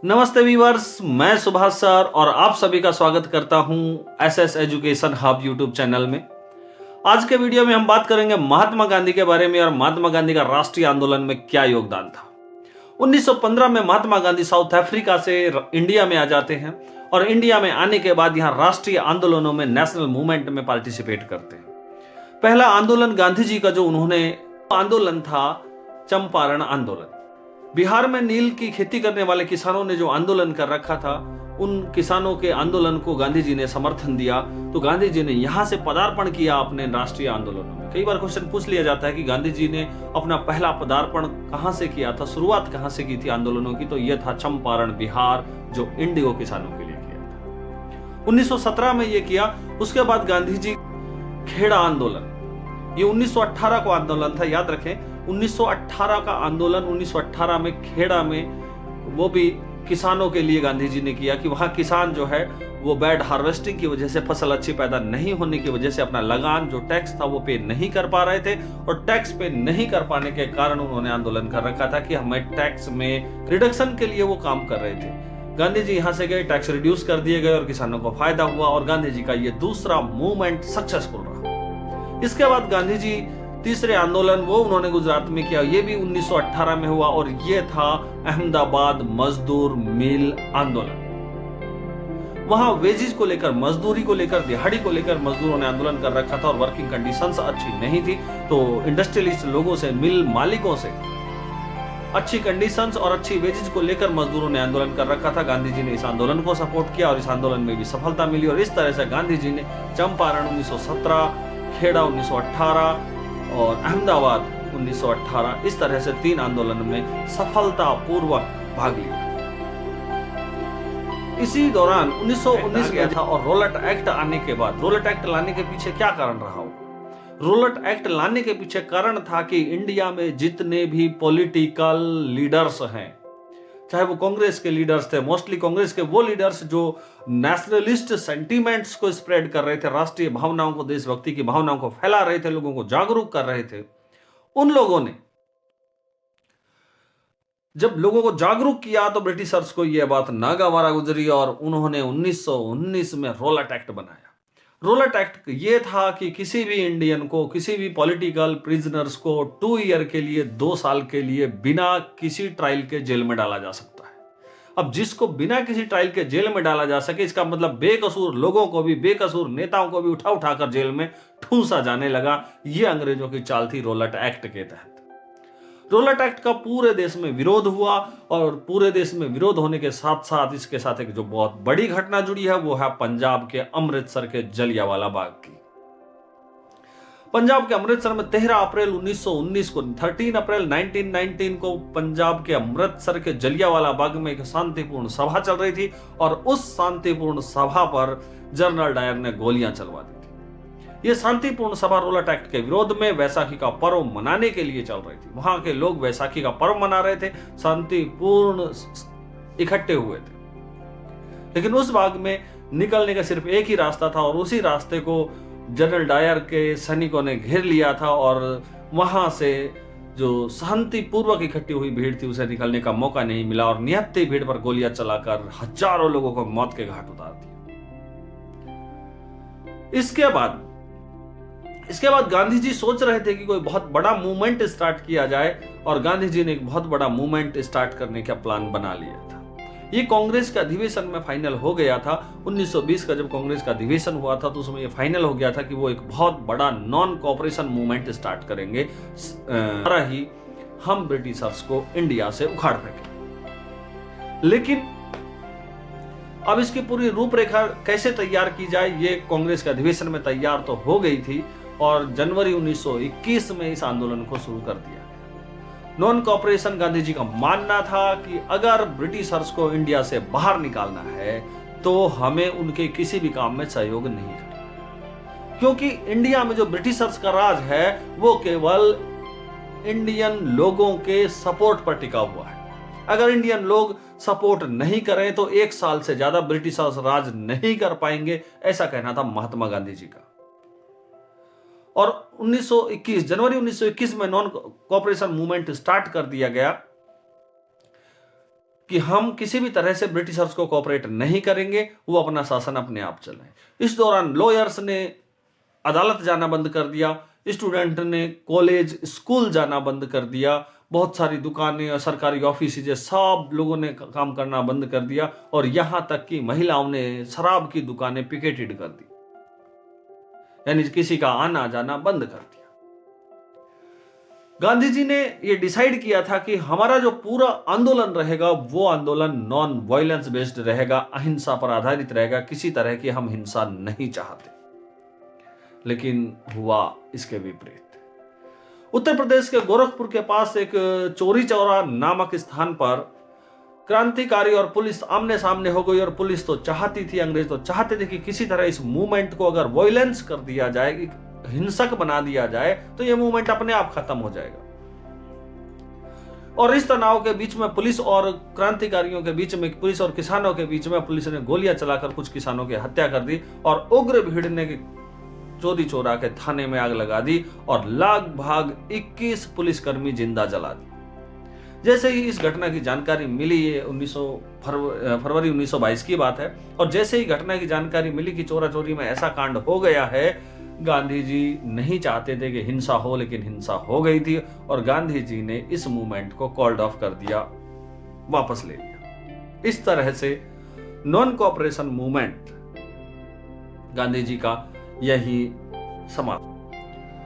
नमस्ते व्यूअर्स, मैं सुभाष सर और आप सभी का स्वागत करता हूं SS education hub YouTube channel में। आज के वीडियो में हम बात करेंगे महात्मा गांधी के बारे में और महात्मा गांधी का राष्ट्रीय आंदोलन में क्या योगदान था। 1915 में महात्मा गांधी साउथ अफ्रीका से इंडिया में आ जाते हैं और इंडिया में आने के बाद यहां राष्ट्रीय आंदोलनों में नेशनल मूवमेंट में पार्टिसिपेट करते हैं। पहला आंदोलन गांधी जी का जो उन्होंने आंदोलन था चंपारण आंदोलन। बिहार में नील की खेती करने वाले किसानों ने जो आंदोलन कर रखा था, उन किसानों के आंदोलन को गांधी जी ने समर्थन दिया, तो गांधी जी ने यहां से पदार्पण किया अपने राष्ट्रीय आंदोलनों में। कई बार क्वेश्चन पूछ लिया जाता है कि गांधी जी ने अपना पहला पदार्पण कहां से किया था, शुरुआत कहां से की थी आंदोलनों की, तो यह था चंपारण बिहार, जो इंडिगो किसानों के लिए किया था। 1917 में यह किया। उसके बाद गांधी जी खेड़ा आंदोलन, ये 1918 को आंदोलन था, याद रखें 1918 का आंदोलन 1918 में खेड़ा में, वो भी किसानों के लिए गांधी जी ने किया कि वहां किसान जो है वो बैड हार्वेस्टिंग की वजह से, फसल अच्छी पैदा नहीं होने की वजह से अपना लगान जो टैक्स था वो पे नहीं कर पा रहे थे, और टैक्स पे नहीं कर पाने के कारण उन्होंने आंदोलन कर रखा था कि हमें टैक्स में रिडक्शन के लिए वो काम कर रहे थे। गांधी जी यहां से गए, टैक्स रिड्यूस कर दिए गए और किसानों को फायदा हुआ और गांधी जी का ये दूसरा मूवमेंट सक्सेसफुल रहा। इसके बाद गांधी जी तीसरे आंदोलन वो उन्होंने गुजरात में किया, ये भी 1918 में हुआ और ये था अहमदाबाद मजदूर मिल आंदोलन। वहां वेजिज को लेकर, मजदूरी को लेकर, दिहाड़ी को लेकर मजदूरों ने आंदोलन कर रखा था और वर्किंग कंडीशंस अच्छी नहीं थी, तो इंडस्ट्रियलिस्ट लोगों से, मिल मालिकों से अच्छी कंडीशंस और अच्छी वेजेज को लेकर मजदूरों ने आंदोलन कर रखा था। गांधी जी ने इस आंदोलन को सपोर्ट किया और इस आंदोलन में भी सफलता मिली और इस तरह से गांधी जी ने चंपारण 1917, खेड़ा 1918 और अहमदाबाद 1918, इस तरह से 3 आंदोलन में सफलतापूर्वक भाग लिया। इसी दौरान 1919 में था और रोलेट एक्ट आने के बाद, रोलेट एक्ट लाने के पीछे क्या कारण रहा हो? रोलेट एक्ट लाने के पीछे कारण था कि इंडिया में जितने भी पॉलिटिकल लीडर्स हैं, चाहे वो कांग्रेस के लीडर्स थे, मोस्टली कांग्रेस के वो लीडर्स जो नेशनलिस्ट सेंटीमेंट्स को स्प्रेड कर रहे थे, राष्ट्रीय भावनाओं को, देशभक्ति की भावनाओं को फैला रहे थे, लोगों को जागरूक कर रहे थे, उन लोगों ने जब लोगों को जागरूक किया तो ब्रिटिशर्स को यह बात नागवारा गुजरी और उन्होंने 1919 में रोलेट एक्ट बनाया। रोलेट एक्ट ये था कि किसी भी इंडियन को, किसी भी पॉलिटिकल प्रिजनर्स को 2 ईयर के लिए, 2 साल के लिए बिना किसी ट्रायल के जेल में डाला जा सकता है। अब जिसको बिना किसी ट्रायल के जेल में डाला जा सके, इसका मतलब बेकसूर लोगों को भी, बेकसूर नेताओं को भी उठा उठाकर जेल में ठूंसा जाने लगा। ये अंग्रेजों की चाल थी रोलेट एक्ट के तहत। रोलेट एक्ट का पूरे देश में विरोध हुआ और पूरे देश में विरोध होने के साथ साथ इसके साथ एक जो बहुत बड़ी घटना जुड़ी है वो है पंजाब के अमृतसर के जलियांवाला बाग की। पंजाब के अमृतसर में 13 अप्रैल 1919 को, 13 अप्रैल 1919 को पंजाब के अमृतसर के जलियांवाला बाग में एक शांतिपूर्ण सभा चल रही थी और उस शांतिपूर्ण सभा पर जनरल डायर ने गोलियां चलवा दी थी। यह शांतिपूर्ण सभा रोलेट एक्ट के विरोध में वैसाखी का पर्व मनाने के लिए चल रही थी। वहां के लोग वैसाखी का पर्व मना रहे थे, शांतिपूर्ण इकट्ठे हुए थे, लेकिन उस बाग में निकलने का सिर्फ एक ही रास्ता था और उसी रास्ते को जनरल डायर के सैनिकों ने घेर लिया था और वहां से जो शांतिपूर्वक इकट्ठी हुई भीड़ थी उसे निकलने का मौका नहीं मिला और निहत्थे भीड़ पर गोलियां चलाकर हजारों लोगों को मौत के घाट उतार दिया। इसके बाद गांधी जी सोच रहे थे कि कोई बहुत बड़ा मूवमेंट स्टार्ट किया जाए और गांधी जी ने एक बहुत बड़ा मूवमेंट स्टार्ट करने का प्लान बना लिया था। ये कांग्रेस का अधिवेशन में फाइनल हो गया था। 1920 का जब कांग्रेस का अधिवेशन हुआ था तो उसमें ये फाइनल हो गया था कि वो एक बहुत बड़ा नॉन कोऑपरेशन मूवमेंट स्टार्ट करेंगे, ही हम ब्रिटिशर्स को इंडिया से उखाड़ फेंकेंगे। लेकिन अब इसकी पूरी रूपरेखा कैसे तैयार की जाए, ये कांग्रेस के अधिवेशन में तैयार तो हो गई थी और जनवरी 1921 में इस आंदोलन को शुरू कर दिया। नॉन कोऑपरेशन, गांधी जी का मानना था कि अगर ब्रिटिशर्स को इंडिया से बाहर निकालना है तो हमें उनके किसी भी काम में सहयोग नहीं करना, क्योंकि इंडिया में जो ब्रिटिशर्स का राज है वो केवल इंडियन लोगों के सपोर्ट पर टिका हुआ है। अगर इंडियन लोग सपोर्ट नहीं करें तो 1 साल से ज्यादा ब्रिटिशर्स राज नहीं कर पाएंगे, ऐसा कहना था महात्मा गांधी जी का। और 1921 जनवरी 1921 में नॉन कोऑपरेशन मूवमेंट स्टार्ट कर दिया गया। कि हम किसी भी तरह से ब्रिटिशर्स को कोऑपरेट नहीं करेंगे, वो अपना शासन अपने आप चलाएं। इस दौरान लॉयर्स ने अदालत जाना बंद कर दिया, स्टूडेंट ने कॉलेज स्कूल जाना बंद कर दिया, बहुत सारी दुकानें और सरकारी ऑफिस सब लोगों ने काम करना बंद कर दिया, और यहां तक कि महिलाओं ने शराब की दुकानें पिकेटेड कर दी, यानी किसी का आना जाना बंद कर दिया। गांधी जी ने यह डिसाइड किया था कि हमारा जो पूरा आंदोलन रहेगा वो आंदोलन नॉन वायलेंस बेस्ड रहेगा, अहिंसा पर आधारित रहेगा, किसी तरह की हम हिंसा नहीं चाहते। लेकिन हुआ इसके विपरीत। उत्तर प्रदेश के गोरखपुर के पास एक चोरी चौरा नामक स्थान पर क्रांतिकारी और पुलिस आमने सामने हो गई, और पुलिस तो चाहती थी, अंग्रेज तो चाहते थे कि किसी तरह इस मूवमेंट को अगर वायलेंस कर दिया जाए, हिंसक बना दिया जाए, तो यह मूवमेंट अपने आप खत्म हो जाएगा। और इस तनाव के बीच में पुलिस और क्रांतिकारियों के बीच में, पुलिस और किसानों के बीच में पुलिस ने गोलियां चलाकर कुछ किसानों की हत्या कर दी, और उग्र भीड़ ने चोरी चोरा के थाने में आग लगा दी और लगभग 21 पुलिसकर्मी जिंदा जला दी। जैसे ही इस घटना की जानकारी मिली, ये फरवरी 1922 की बात है, और जैसे ही घटना की जानकारी मिली कि चोरा चोरी में ऐसा कांड हो गया है, गांधी जी नहीं चाहते थे कि हिंसा हो, लेकिन हिंसा हो गई थी, और गांधी जी ने इस मूवमेंट को कॉल्ड ऑफ कर दिया, वापस ले लिया। इस तरह से non cooperation movement Gandhi ji का यही समाप्त।